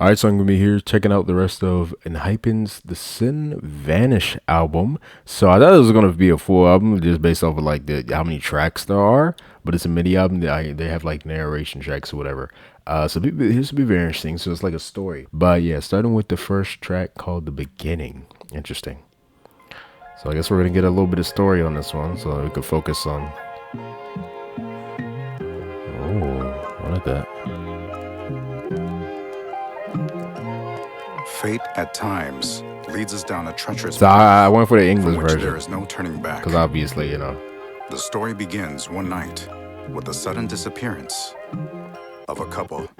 Alright, so I'm gonna be here checking out the rest of ENHYPEN's The Sin Vanish album. So I thought it was gonna be a full album just based off of like how many tracks there are, but it's a mini album. They have like narration tracks or whatever. So this will be very interesting. So it's like a story. But yeah, starting with the first track called The Beginning. Interesting. So I guess we're gonna get a little bit of story on this one, so we could focus on. Oh, I like that. Fate at times leads us down a treacherous So I went for the English version. There is no turning back. Because obviously, you know. The story begins one night with the sudden disappearance of a couple.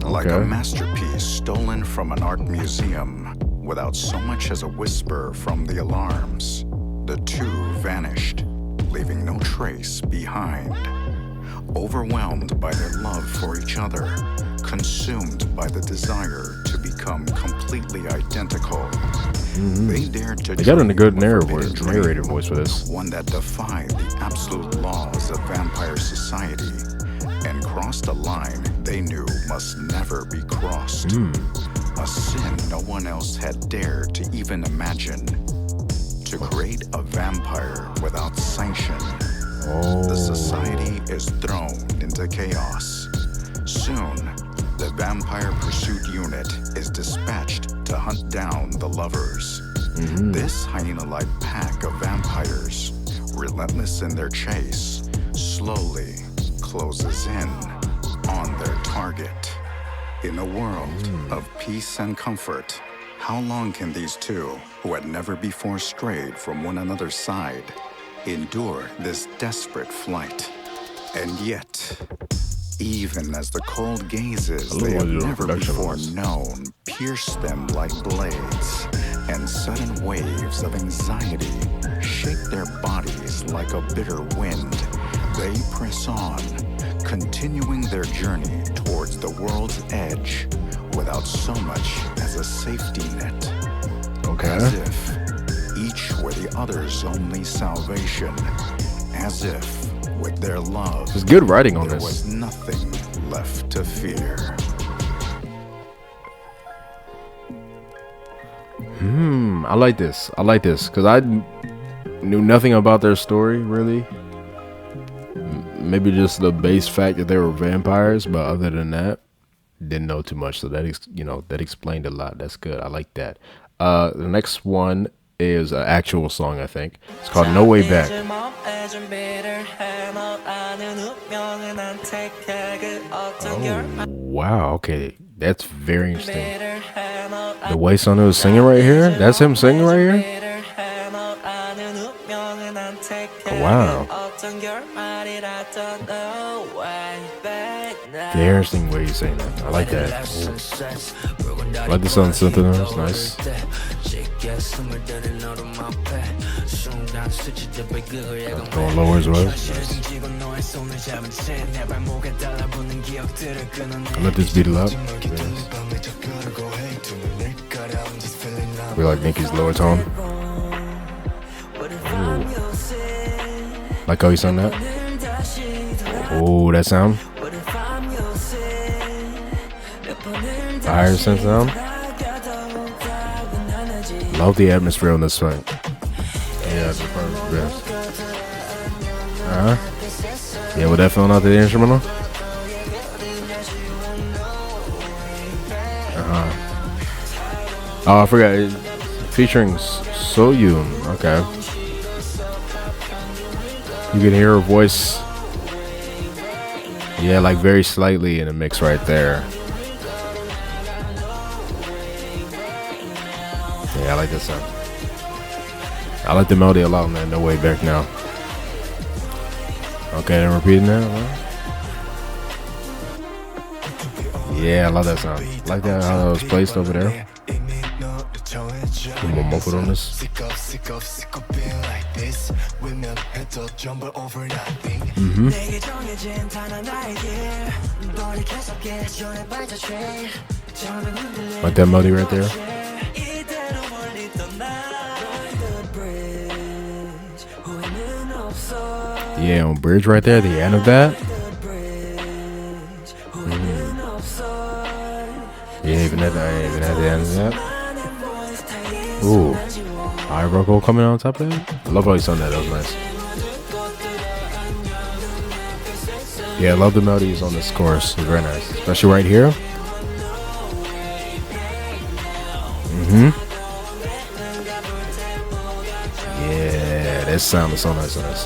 Like a masterpiece stolen from an art museum without so much as a whisper from the alarms. The two vanished, leaving no trace behind. Overwhelmed by their love for each other, consumed by the desire to become completely identical, they dared to. They got a good narrator voice for this. One that defied the absolute laws of vampire society and crossed a line they knew must never be crossed. A sin no one else had dared to even imagine. To create a vampire without sanction. The society is thrown into chaos. Soon, the Vampire Pursuit Unit is dispatched to hunt down the lovers. This hyena-like pack of vampires, relentless in their chase, slowly closes in on their target. In a world of peace and comfort, how long can these two, who had never before strayed from one another's side, endure this desperate flight? And yet, even as the cold gazes they have never before known pierce them like blades, and sudden waves of anxiety shake their bodies like a bitter wind, they press on, continuing their journey towards the world's edge without so much as a safety net. As if each were the other's only salvation. As if with their love, there's good writing on this. There was nothing left to fear. I like this. I like this because I knew nothing about their story really. Maybe just the base fact that they were vampires, but other than that, didn't know too much. So that that explained a lot. That's good. I like that. The next one is an actual song, I think. It's called No Way Back. Oh, wow, okay. That's very interesting. The way Sonu is singing right here, that's him singing right here? Oh, wow. Very interesting way he's saying that. I like that. Ooh. I like the sound something else. Nice. Going lower as well. Nice. I let this beat a lot. We like Nicki's lower tone. Ooh. Like how he sung that. Oh, that sound. The higher sense sound. Love the atmosphere on this song. Yeah, it's perfect. Yeah, with that filling out the instrumental. Oh, I forgot. It's featuring Soyoon. Okay. You can hear her voice. Yeah, like very slightly in the mix right there. Yeah, I like this sound. I like the melody a lot, man. No Way Back now. Okay, then repeating that. Yeah, I love that sound. Like that how that was placed over there. Put more muffled on this. Like that melody right there. Yeah, on bridge right there, the end of that. Yeah, even at the end of that. Ooh, high vocal coming on top of that. I love how he sung that. That was nice. Yeah, I love the melodies on this chorus. It's very nice, especially right here. Yeah, that sound is so nice. So nice.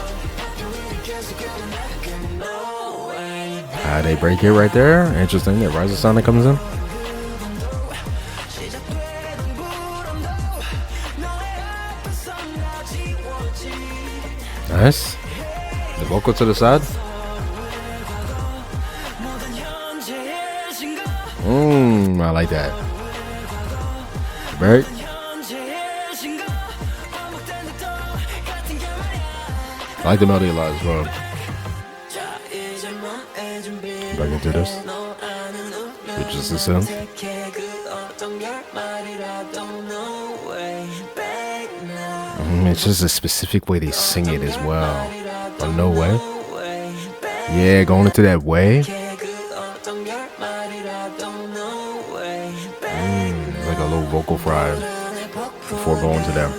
How they break it right there. Interesting. That riser sound that comes in. Nice. The vocal to the side. I like that. Right? I like the melody a lot as well. Back into this. Which is the synth. It's just a specific way they sing it as well. Oh, no way. Yeah, going into that way. Like a little vocal fry before going to them.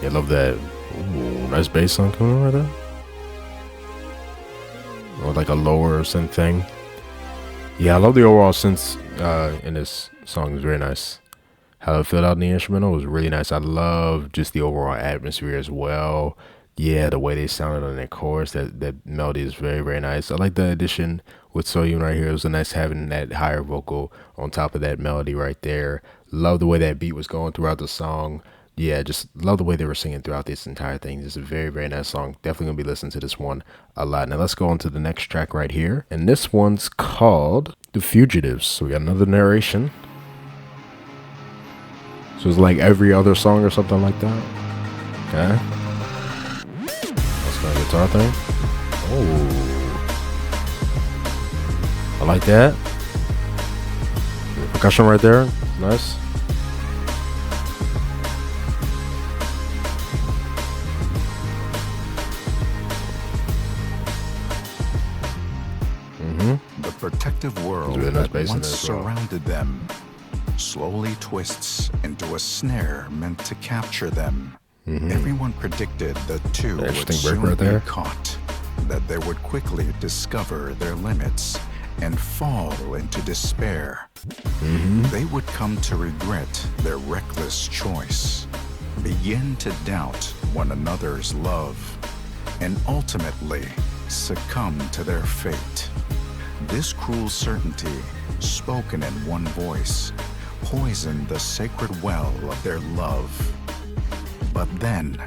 Yeah, I love that. Ooh, nice bass song coming right there. Or like a lower synth thing. Yeah, I love the overall synths in this song. It's very nice. How it filled out in the instrumental was really nice. I love just the overall atmosphere as well. Yeah, the way they sounded on that chorus, that melody is very, very nice. I like the addition with Soyun right here. It was nice having that higher vocal on top of that melody right there. Love the way that beat was going throughout the song. Yeah, just love the way they were singing throughout this entire thing. It's a very, very nice song. Definitely gonna be listening to this one a lot. Now let's go on to the next track right here. And this one's called The Fugitives. So we got another narration. So it's like every other song or something like that. Okay. Let's go guitar thing. Oh. I like that. The percussion right there. Nice. The protective world really nice that once surrounded them slowly twists into a snare meant to capture them. Everyone predicted the two would soon be caught, that they would quickly discover their limits and fall into despair. They would come to regret their reckless choice, begin to doubt one another's love, and ultimately succumb to their fate. This cruel certainty, spoken in one voice, poisoned the sacred well of their love. But then,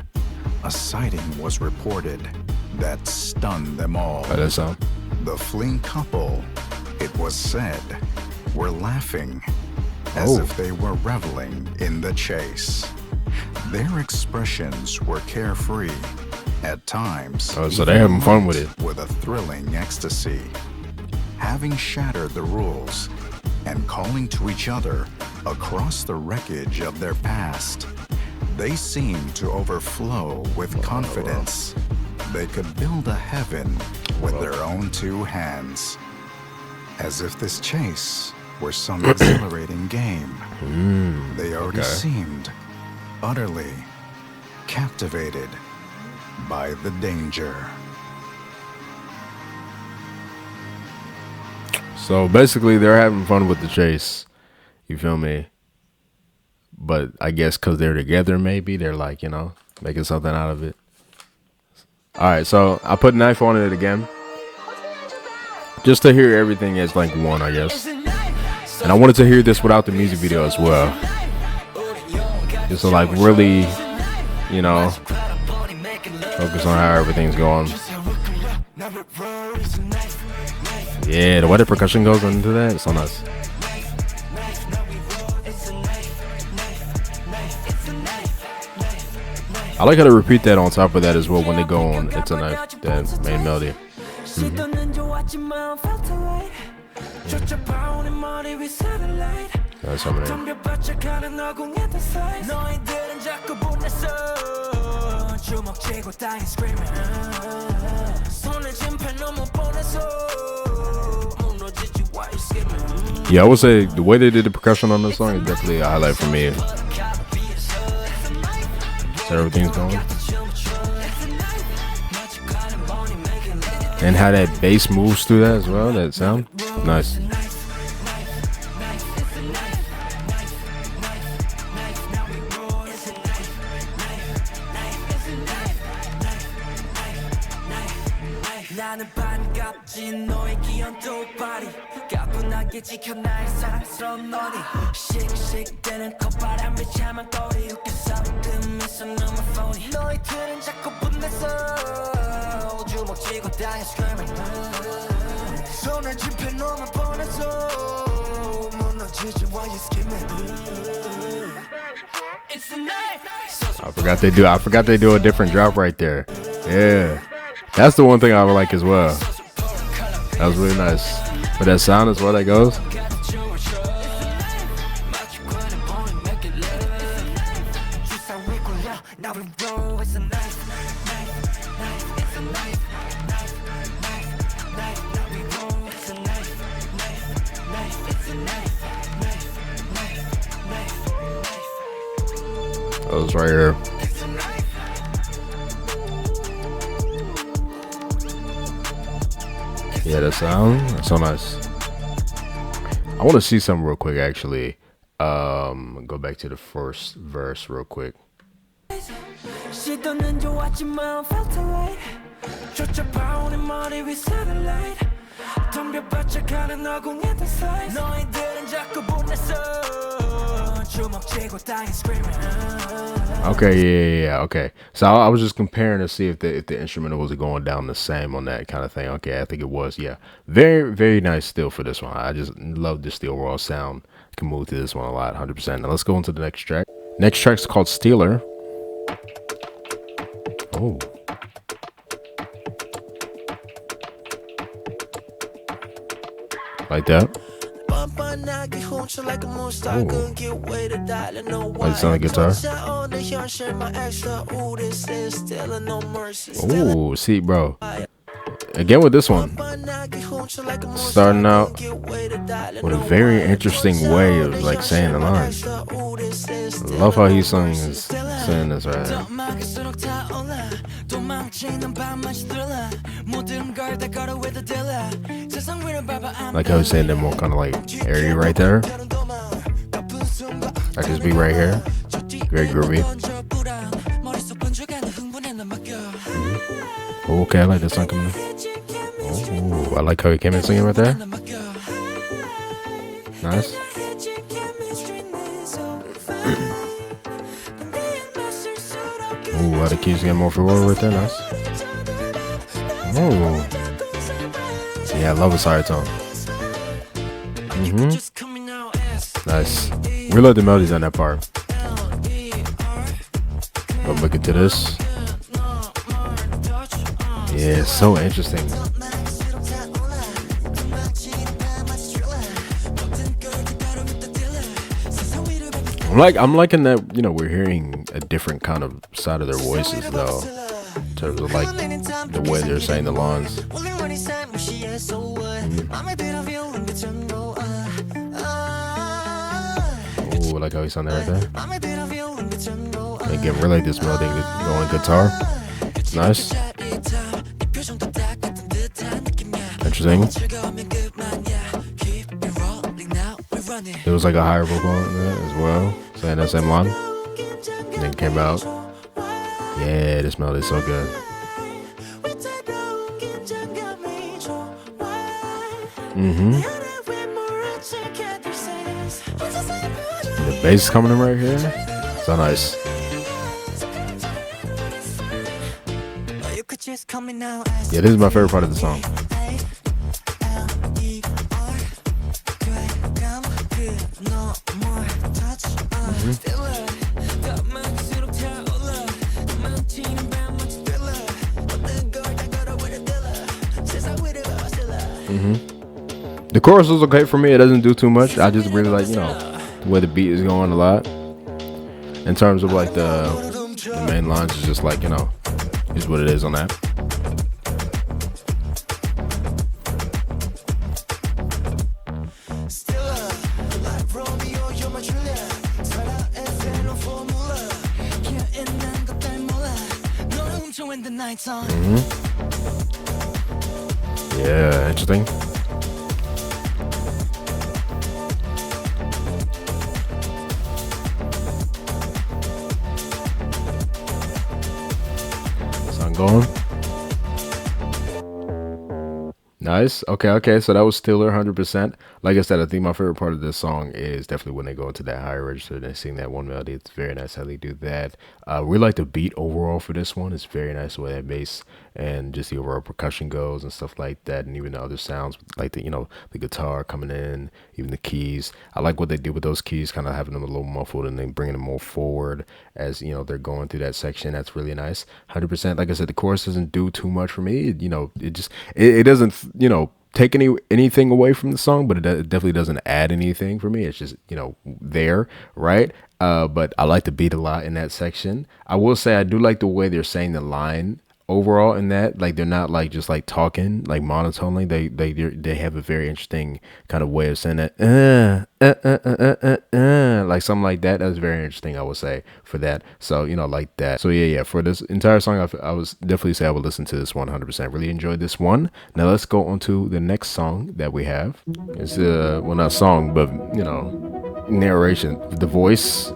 a sighting was reported that stunned them all. The fleeing couple, it was said, were laughing as if they were reveling in the chase. Their expressions were carefree, at times, so they're having fun with it. With a thrilling ecstasy. Having shattered the rules and calling to each other across the wreckage of their past, they seemed to overflow with confidence. They could build a heaven with their own two hands, as if this chase were some exhilarating game. They already seemed utterly captivated by the danger. So basically, they're having fun with the chase. You feel me? But I guess because they're together, maybe they're like, you know, making something out of it. All right, so I put knife on it again, just to hear everything as like one, I guess. And I wanted to hear this without the music video as well, just to like really, you know, focus on how everything's going. Yeah, the way the percussion goes into that, it's so nice. I like how to repeat that on top of that as well when they go on It's a Knife, that main melody. That's something. Yeah, I would say the way they did the percussion on this song is definitely a highlight for me. So everything's going. And how that bass moves through that as well, that sound. Nice. I forgot they do a different drop right there. Yeah. That's the one thing I would like as well. That was really nice. But that sound as well that goes. That was right here. Yeah, that sound, that's so nice. I want to see something real quick, actually. Go back to the first verse real quick. Okay, yeah, okay. So I was just comparing to see if the instrumental was going down the same on that kind of thing. Okay, I think it was. Yeah, very, very nice still for this one. I just love this the overall sound. Can move to this one a lot, 100%. Now let's go into the next track. Next track's called Stealer. Oh. Like that. Like sound like guitar. Oh, see, bro. Again with this one, starting out with a very interesting way of like saying the lines. I love how he's saying this right here. Like how he's saying that more kind of like airy right there. Like this beat right here, very groovy. Okay, I like this song coming in. Oh, I like how he came in singing right there. Nice. Ooh, how the keys getting more forward right there. Nice. Oh. Yeah, I love his higher tone. Nice. We love the melodies on that part. But look into this. Yeah, so interesting. I'm liking that, you know, we're hearing a different kind of side of their voices though. In terms of like the way they're saying the lines. Oh, I like how he sounded right there. Again, really like this melody going guitar. Nice. Interesting. There was like a higher vocal in there as well, saying that same line. And then came out. Yeah, this melody is so good. The bass is coming in right here. So nice. Yeah, this is my favorite part of the song. The chorus was okay for me. It doesn't do too much. I just really like, you know, the way the beat is going a lot. In terms of like the main lines is just like, you know, is what it is on that. Yeah, interesting. Song going. Nice. Okay. So that was Stiller 100%. Like I said, I think my favorite part of this song is definitely when they go into that higher register and they sing that one melody. It's very nice how they do that. We like the beat overall for this one. It's very nice the way that bass and just the overall percussion goes and stuff like that, and even the other sounds like the guitar coming in, even the keys. I like what they did with those keys, kind of having them a little muffled and then bringing them more forward as they're going through that section. That's really nice. 100%. Like I said, the chorus doesn't do too much for me. It doesn't take anything away from the song, but it definitely doesn't add anything for me. It's just there, right? But I like the beat a lot in that section. I will say I do like the way they're saying the line overall in that, like they're not like just like talking like monotonely. They have a very interesting kind of way of saying that like something like that. That's very interesting, I would say, for that. So like that. So yeah, for this entire song, I was definitely say I would listen to this 100%. Really enjoyed this one. Now let's go on to the next song that we have. It's well, not song, but narration, the voice.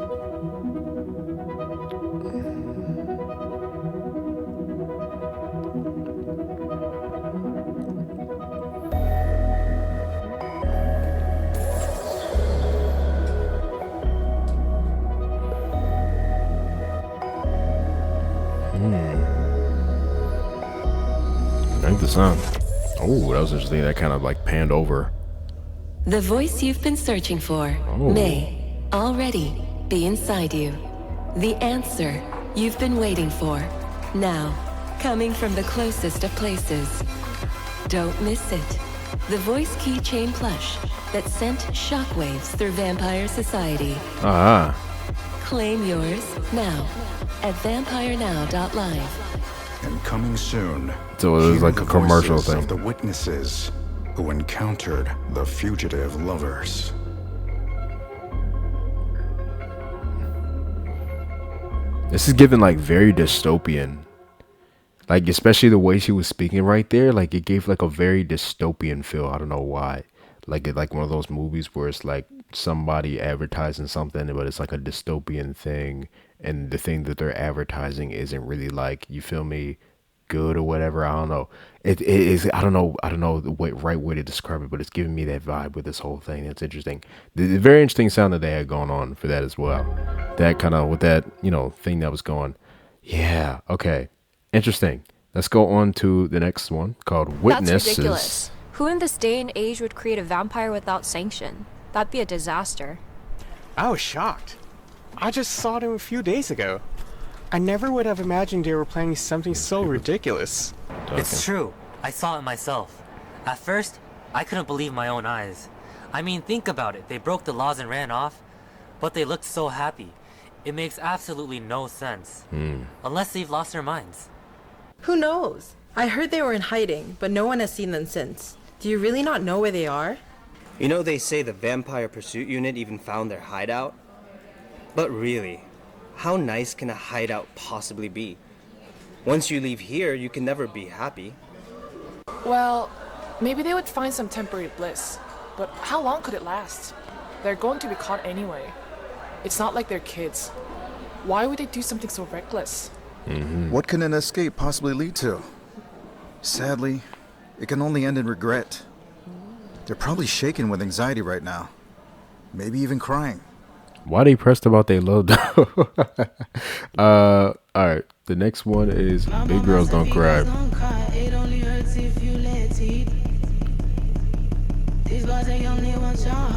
I like the sound. Oh, that was interesting. That kind of like panned over. The voice you've been searching for may already be inside you. The answer you've been waiting for, now coming from the closest of places. Don't miss it. The voice keychain plush that sent shockwaves through Vampire Society. Claim yours now at vampirenow.live. And coming soon. So it was like a commercial thing. Of the witnesses who encountered the fugitive lovers. This is given like very dystopian. Like especially the way she was speaking right there, like it gave like a very dystopian feel. I don't know why. Like one of those movies where it's like somebody advertising something, but it's like a dystopian thing, and the thing that they're advertising isn't really like, you feel me, good or whatever. I don't know. It is. I don't know the right way to describe it, but it's giving me that vibe with this whole thing. It's interesting. The very interesting sound that they had going on for that as well. That kind of with that thing that was going. Yeah. Okay. Interesting. Let's go on to the next one called Witnesses. That's ridiculous. Who in this day and age would create a vampire without sanction? That'd be a disaster. I was shocked. I just saw them a few days ago. I never would have imagined they were planning something so ridiculous. It's true. I saw it myself. At first, I couldn't believe my own eyes. I mean, think about it. They broke the laws and ran off, but they looked so happy. It makes absolutely no sense. Unless they've lost their minds. Who knows? I heard they were in hiding, but no one has seen them since. Do you really not know where they are? You know, they say the Vampire Pursuit Unit even found their hideout? But really, how nice can a hideout possibly be? Once you leave here, you can never be happy. Well, maybe they would find some temporary bliss. But how long could it last? They're going to be caught anyway. It's not like they're kids. Why would they do something so reckless? What can an escape possibly lead to? Sadly, it can only end in regret. They're probably shaken with anxiety right now. Maybe even crying. Why they pressed about they love though? Alright. The next one is Big Girls Don't Cry.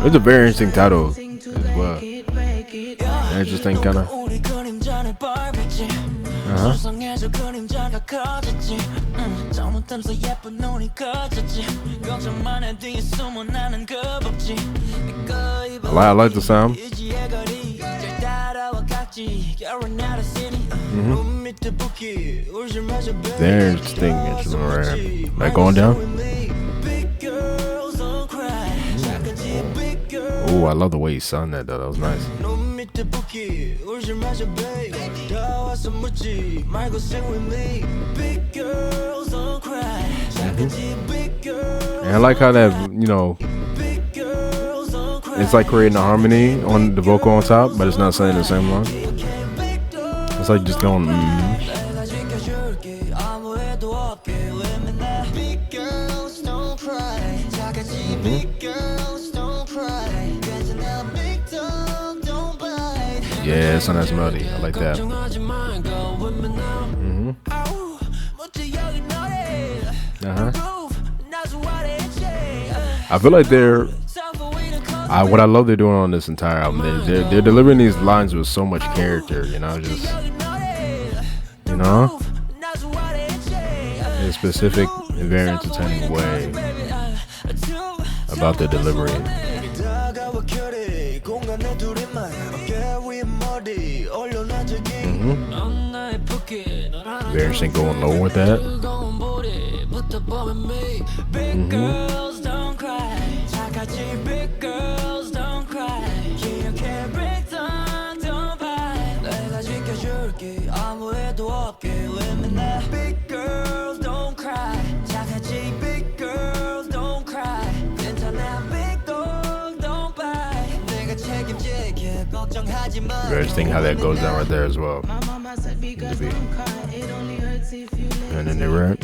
It's a very interesting title as well. Interesting kind of. I like the sound. Very interesting instrument right here. Like going down. Oh, I love the way he sung that though. That was nice. And I like how that, you know, it's like creating a harmony on the vocal on top, but it's not saying the same line. It's like just going. Yeah, it's a nice melody. I like that. I feel like they're. What I love they're doing on this entire album, they're delivering these lines with so much character. You know, just in a specific and very entertaining way about the delivery. Very interesting going low with that. Very interesting how that goes down right there as well. And then they rap.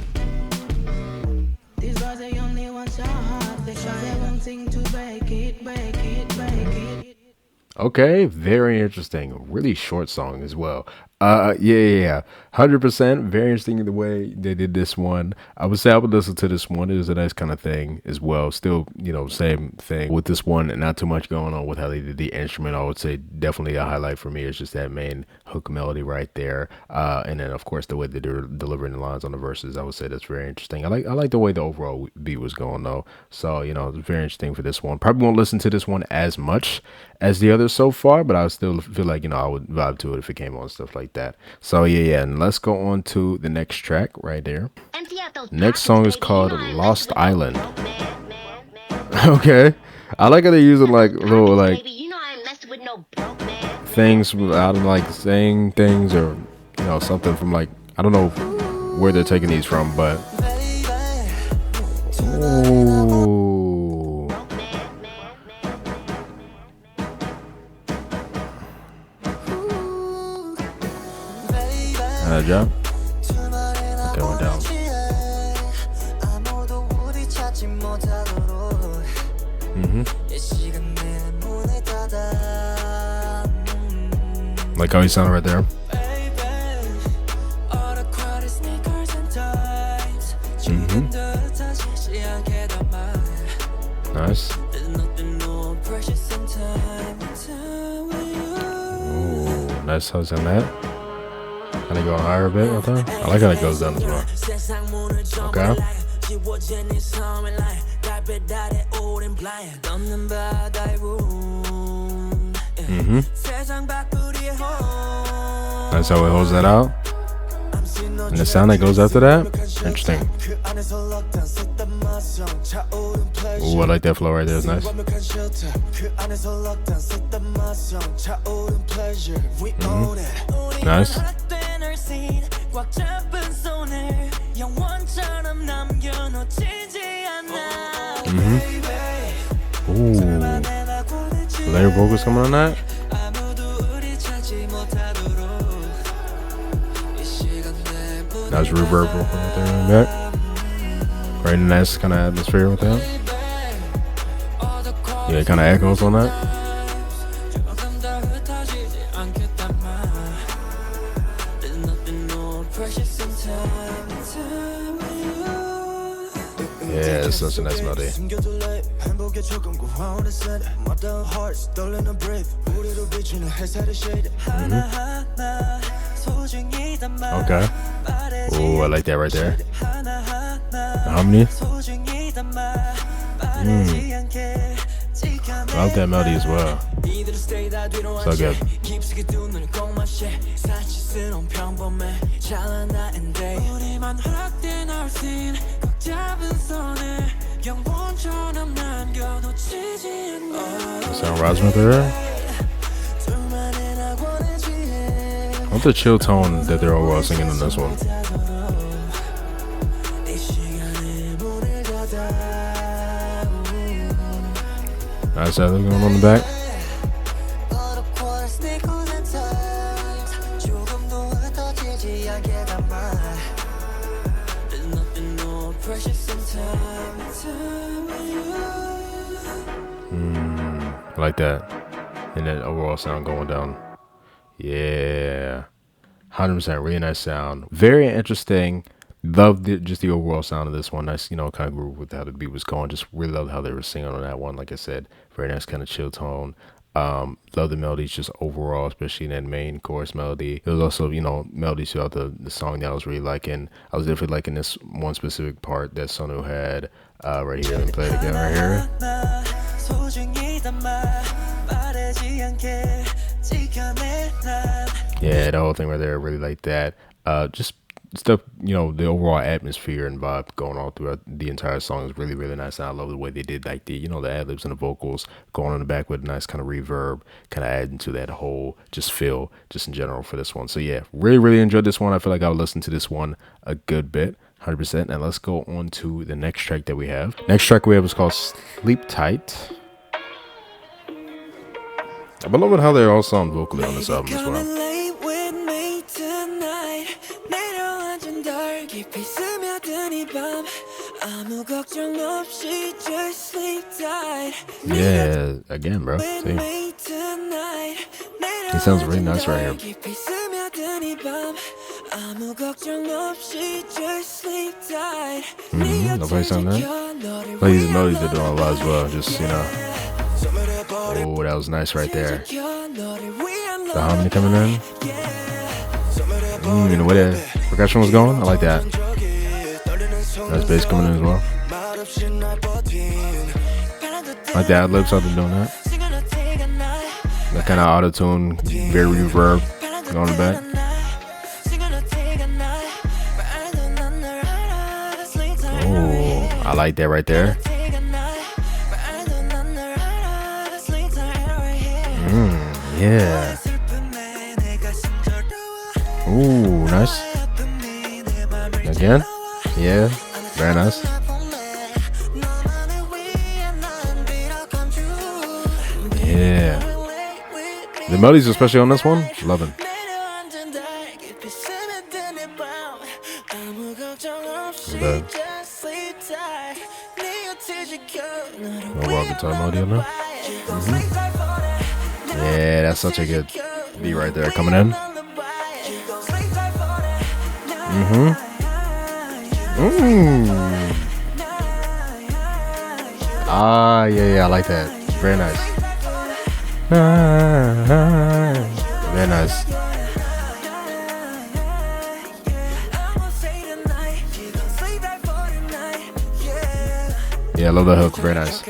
Okay, very interesting. Really short song as well. Yeah. 100%. Very interesting the way they did this one. I would say I would listen to this one. It was a nice kind of thing as well. Still, you know, same thing with this one, and not too much going on with how they did the instrument. I would say definitely a highlight for me is just that main hook melody right there. And then of course the way they're delivering the lines on the verses. I would say that's very interesting. I like the way the overall beat was going though. So, you know, it's very interesting for this one. Probably won't listen to this one as much as the others so far, but I would still feel like, you know, I would vibe to it if it came on, stuff like that. So yeah, and let's go on to the next track right there. Next song is called Lost Island. Okay, I like how they're using like little like things out of like saying things, or you know, something from like, I don't know where they're taking these from, but ooh. Job. Going down. Like how he sounded right there. Nice. Ooh, nice how he's on that. Kind of go higher a bit right there. I like how it goes down as well. Okay. That's how it holds that out. And the sound that goes after that, interesting. Ooh, I like that flow right there. It's nice. Nice. Ooh. Layer vocals coming on that. Nice reverb right there in the back. Very nice kind of atmosphere with that. Yeah, it kind of echoes on that. Yeah, it's such a nice melody. Okay. Oh, I like that right there. How many? I love that melody as well. So good. Sound Rosman there. What's the chill tone that they're overall singing in this one? Nice that going on the back. I like that. And that overall sound going down. Yeah. 100%. Really nice sound. Very interesting. Loved just the overall sound of this one. Nice, kind of groove with how the beat was going. Just really loved how they were singing on that one. Like I said, very nice kind of chill tone. Love the melodies just overall, especially in that main chorus melody. There was also, melodies throughout the song that I was really liking. I was definitely liking this one specific part that Sonu had right here. Let me play it again right here. Yeah, the whole thing right there, I really like that. Just stuff, the overall atmosphere and vibe going on throughout the entire song is really, really nice. And I love the way they did like the ad-libs and the vocals going in the back with a nice kind of reverb, kind of adding to that whole just feel just in general for this one. So yeah, really, really enjoyed this one. I feel like I'll listen to this one a good bit. 100%. And let's go on to the next track that we have. Next track we have is called Sleep Tight. I'm loving how they all sound vocally on this album as well. Yeah, again, bro. See? He sounds really nice right here. Nobody sound that? Like these melodies they're doing a lot as well. Just, oh, that was nice right there. The harmony coming in. The way the percussion was going, I like that. Nice bass coming in as well. Like the ad-libs, how they're doing that. That kind of auto-tune, very reverb going in the back. Oh, I like that right there. Yeah. Ooh, nice. Again? Yeah, very nice. Yeah. The melodies, especially on this one, loving. Overall guitar melody on that. Yeah, that's such a good beat right there coming in. Ah, yeah, I like that. Very nice. Very nice. Yeah, I love the hook. Very nice.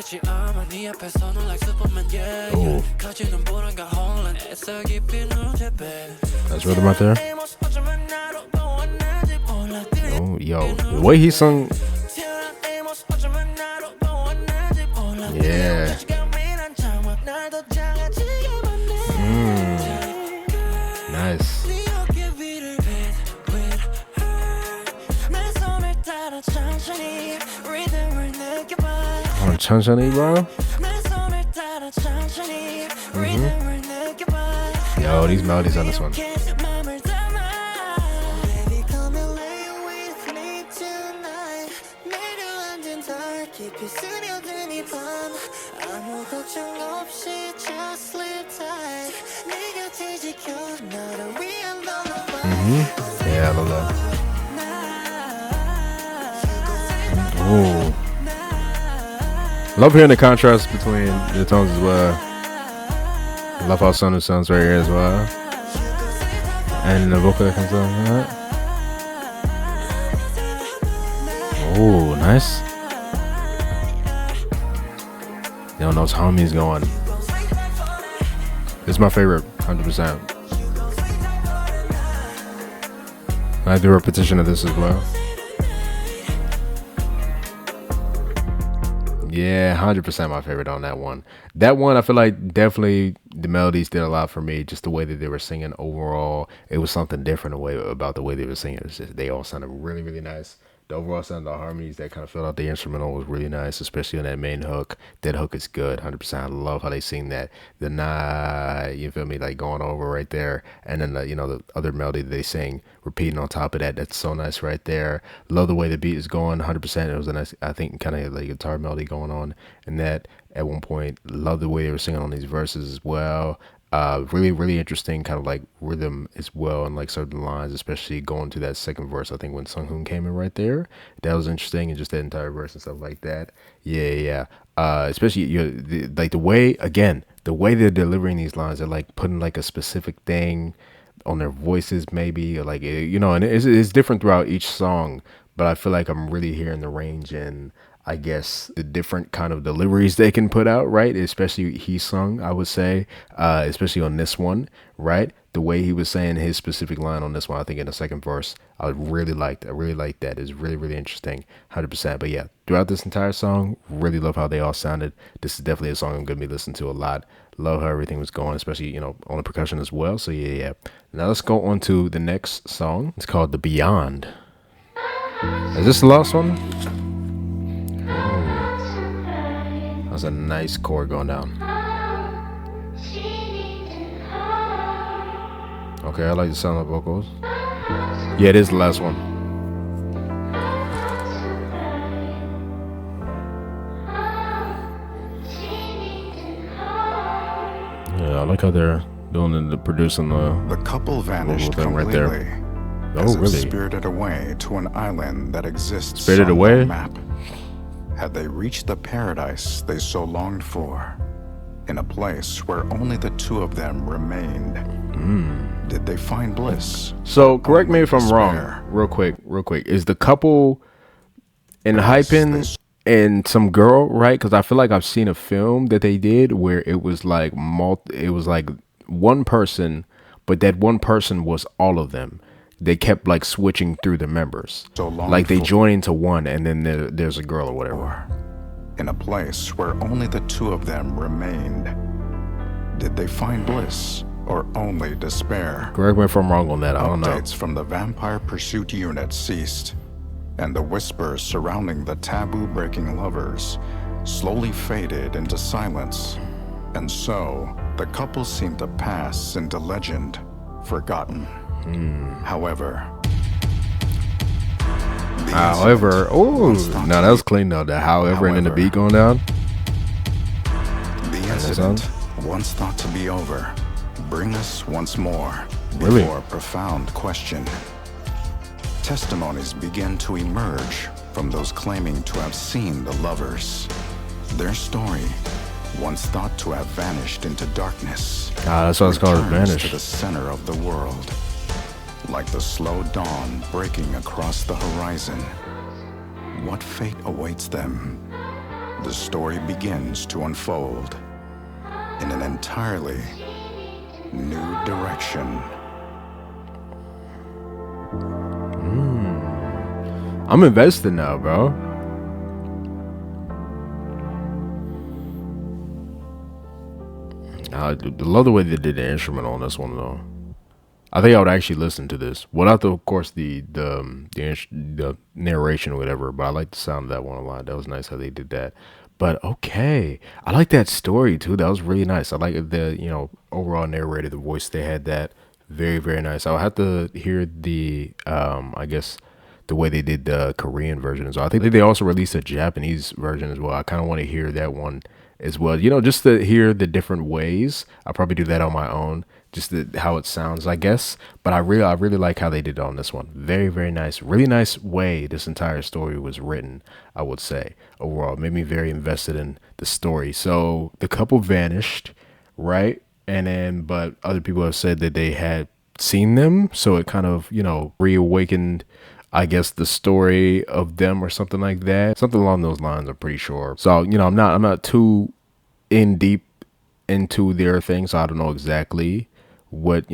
Oh, that's rhythm right there. Oh, yo, the way he sung. Yeah. Nice. Oh, 천천히, bro. Yo, these melodies on this one. Yeah, I love that. Ooh. Love hearing the contrast between the tones as well. I love how Sonu sounds right here as well. And the vocal that comes out. Oh, nice. Yo, those homies going. It's my favorite, 100%. I do a repetition of this as well. Yeah, 100% my favorite on that one. That one, I feel like definitely the melodies did a lot for me. Just the way that they were singing overall, it was something different about the way they were singing. It's just, they all sounded really, really nice. The overall sound of the harmonies that kind of filled out the instrumental was really nice, especially on that main hook. That hook is good, 100%. I love how they sing that. The nah, you feel me, like going over right there. And then, the other melody that they sing, repeating on top of that. That's so nice right there. Love the way the beat is going, 100%. It was a nice, I think, kind of like guitar melody going on. And that at one point, love the way they were singing on these verses as well. Really, really interesting kind of like rhythm as well, and like certain lines, especially going to that second verse. I think when Sung Hoon came in right there, that was interesting, and just that entire verse and stuff like that. Yeah. Especially like the way, again, the way they're delivering these lines, they're like putting like a specific thing on their voices, maybe, or like and it's different throughout each song. But I feel like I'm really hearing the range in, I guess, the different kind of deliveries they can put out, right? Especially he sung, I would say, especially on this one, right? The way he was saying his specific line on this one, I think in the second verse, I really liked that. It's really, really interesting, 100%. But yeah, throughout this entire song, really love how they all sounded. This is definitely a song I'm going to be listening to a lot. Love how everything was going, especially, on the percussion as well. So yeah. Now let's go on to the next song. It's called The Beyond. Is this the last one? Oh, that's a nice chord going down. Okay, I like the sound of vocals. Yeah, it is the last one. Yeah, I like how they're doing the producing the couple vanished thing completely. Right there. As Oh, really? if spirited away to an island that exists Spirited on away? no map. Had they reached the paradise they so longed for, in a place where only the two of them remained? Did they find bliss? So correct me if I'm Despair? wrong, real quick. Is the couple ENHYPEN and some girl, right? Because I feel like I've seen a film that they did where it was like one person, but that one person was all of them. They kept like switching through the members, like they join into one, and then there's a girl or whatever. In a place where only the two of them remained, did they find bliss or only despair? Correct me if I'm wrong on that. I don't know. Updates from the Vampire Pursuit Unit ceased, and the whispers surrounding the taboo-breaking lovers slowly faded into silence. And so, the couple seemed to pass into legend, forgotten. However, oh, no, that was clean though. The however and then the beat going down. The incident, once thought to be over, bring us once more Really? before a profound question. Testimonies begin to emerge from those claiming to have seen the lovers. Their story, once thought to have vanished into darkness, That's why it's called returns Vanish. to the center of the world, like the slow dawn breaking across the horizon. What fate awaits them? The story begins to unfold in an entirely new direction. I'm invested now, bro. I love the way they did the instrumental on this one, though. I think I would actually listen to this without, of course, the narration or whatever. But I like the sound of that one a lot. That was nice how they did that. But okay, I like that story too. That was really nice. I like the overall narrator, the voice they had. That very, very nice. I'll have to hear the I guess the way they did the Korean version as well. I think they also released a Japanese version as well. I kind of want to hear that one as well. Just to hear the different ways. I'll probably do that on my own, just how it sounds, I guess. But I really like how they did it on this one. Very, very nice. Really nice way this entire story was written, I would say. Overall, it made me very invested in the story. So the couple vanished, right? But other people have said that they had seen them. So it kind of, reawakened, I guess, the story of them or something like that. Something along those lines, I'm pretty sure. So, I'm not too in deep into their thing, so I don't know exactly what,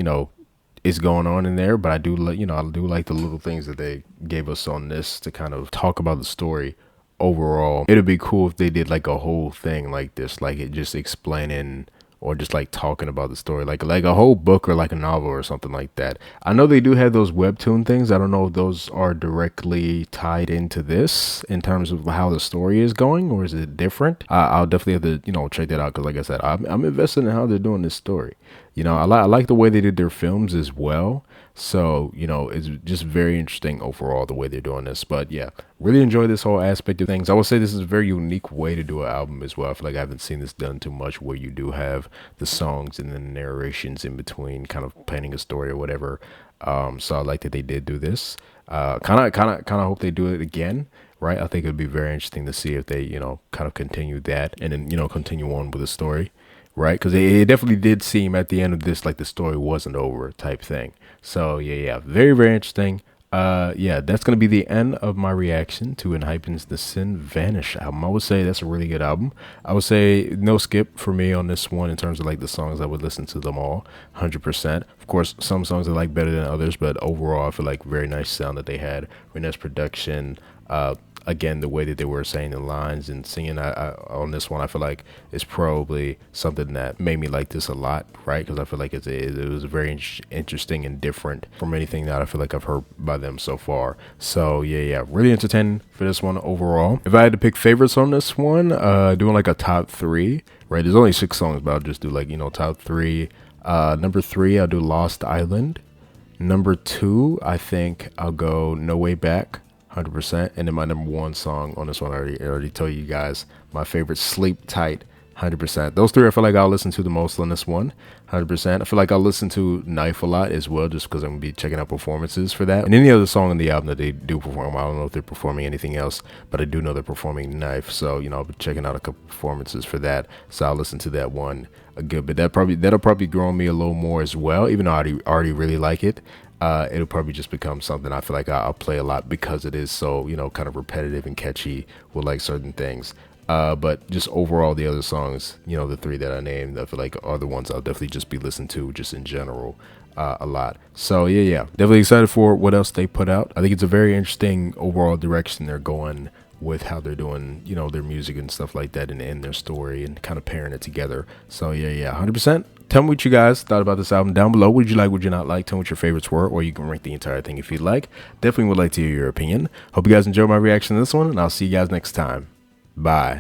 is going on in there, but I do like, I do like the little things that they gave us on this to kind of talk about the story overall. It'd be cool if they did like a whole thing like this, like it just explaining or just like talking about the story, like a whole book or like a novel or something like that. I know they do have those webtoon things. I don't know if those are directly tied into this in terms of how the story is going, or is it different? I'll definitely have to, check that out, because like I said, I'm invested in how they're doing this story. I like the way they did their films as well. So, it's just very interesting overall the way they're doing this. But yeah, really enjoy this whole aspect of things. I would say this is a very unique way to do an album as well. I feel like I haven't seen this done too much, where you do have the songs and then narrations in between, kind of painting a story or whatever. So I like that they did do this. Kind of hope they do it again. Right. I think it'd be very interesting to see if they, kind of continue that and then, continue on with the story. Right, because it definitely did seem at the end of this like the story wasn't over type thing. So yeah, very, very interesting. Yeah, that's gonna be the end of my reaction to ENHYPEN's The Sin Vanish album. I would say that's a really good album. I would say no skip for me on this one in terms of like the songs. I would listen to them all 100%. Of course, some songs I like better than others, but overall I feel like very nice sound that they had, very nice production. Again, the way that they were saying the lines and singing on this one, I feel like is probably something that made me like this a lot, right? Because I feel like it was very interesting and different from anything that I feel like I've heard by them so far. So yeah, really entertaining for this one overall. If I had to pick favorites on this one, doing like a top 3, right? There's only 6 songs, but I'll just do like, top 3. Number 3, I'll do Lost Island. Number 2, I think I'll go No Way Back. 100%. And then my number 1 song on this one, I already told you guys, my favorite, Sleep Tight. 100%. Those 3 I feel like I'll listen to the most on this one. 100%. I feel like I'll listen to Knife a lot as well, just because I'm gonna be checking out performances for that. And any other song on the album that they do perform, I don't know if they're performing anything else, but I do know they're performing Knife. So I'll be checking out a couple performances for that. So I'll listen to that one a good bit. That'll probably grow on me a little more as well, even though I already really like it. It'll probably just become something I feel like I'll play a lot, because it is so, kind of repetitive and catchy with like certain things. But just overall, the other songs, the 3 that I named, I feel like are the ones I'll definitely just be listening to just in general a lot. So yeah, definitely excited for what else they put out. I think it's a very interesting overall direction they're going with how they're doing, their music and stuff like that, and their story, and kind of pairing it together. So yeah, 100%. Tell me what you guys thought about this album down below. What did you like? What did you not like? Tell me what your favorites were, or you can rank the entire thing if you'd like. Definitely would like to hear your opinion. Hope you guys enjoyed my reaction to this one, and I'll see you guys next time. Bye.